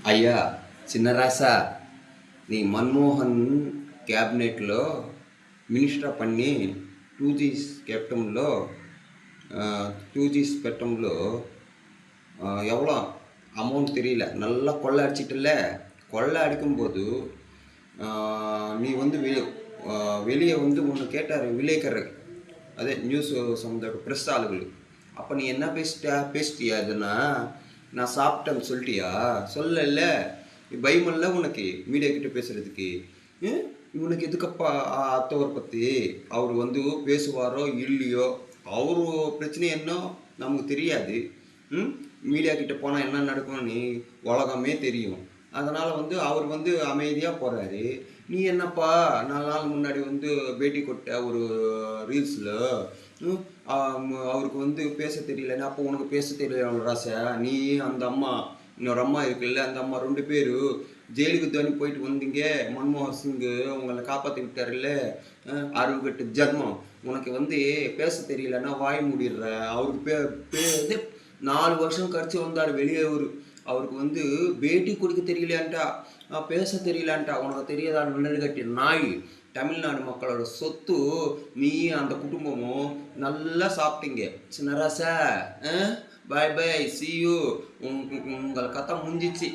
అయ్యా చిన్నరాసా నీ మన్మోహన్ క్యాబినెట్లో మినిస్టర్ பண்ணி 2Gs கேப்டம்లో 2Gs పెట్టంలో எவ்வளோ அமௌண்ட் தெரியல, நல்லா கொள்ளை அடிச்சிட்டல. கொள்ளை அடிக்கும்போது நீ வந்து வெளியே வந்து ஒன்று கேட்டார் விலேக்கர், அதே நியூஸ் சம்மந்த ப்ரெஸ் ஆளுகள். அப்போ நீ என்ன பேசிட்டியா அதுன்னா, நான் சாப்பிட்டேன்னு சொல்லிட்டியா? சொல்லல. பயமில்ல உனக்கு மீடியா கிட்ட பேசுறதுக்கு? இவனுக்கு எதுக்கப்பா அத்தவரை பற்றி அவர் வந்து பேசுவாரோ இல்லையோ, அவரு பிரச்சனை என்ன நமக்கு தெரியாது. மீடியா கிட்ட போனால் என்ன நடக்கும்னு உலகமே தெரியும். அதனால் வந்து அவர் வந்து அமைதியாக போகிறாரு. நீ என்னப்பா 4 நாள் முன்னாடி வந்து பேட்டி கொட்ட ஒரு ரீல்ஸில் அவருக்கு வந்து பேச தெரியலன்னு, அப்போ உனக்கு பேச தெரியல ராசா? நீ அந்த அம்மா, இன்னொரு அம்மா இருக்குல்ல, அந்த அம்மா 2 பேர் ஜெயிலுக்கு தானே போயிட்டு வந்தீங்க. மன்மோகன் சிங்கு உங்களை காப்பாற்றி விட்டாருல்ல. அறுபட்டு ஜன்மம் உனக்கு வந்து பேச தெரியலன்னா வாய் மூடிடுற. அவருக்கு 4 வருஷம் கழிச்சு வந்தார் வெளியே. அவருக்கு வந்து பேட்டி கொடுக்க தெரியலான்ட்டா, பேச தெரியலான்ட்டா. உனக்கு தெரியாதா? கட்டி நாய். தமிழ்நாடு மக்களோட சொத்து நீ அந்த குடும்பமும் நல்லா சாப்பிட்டீங்க. சின்னராசா, பாய் பாய், சி யூ. உங்களை கதை முடிஞ்சிச்சு.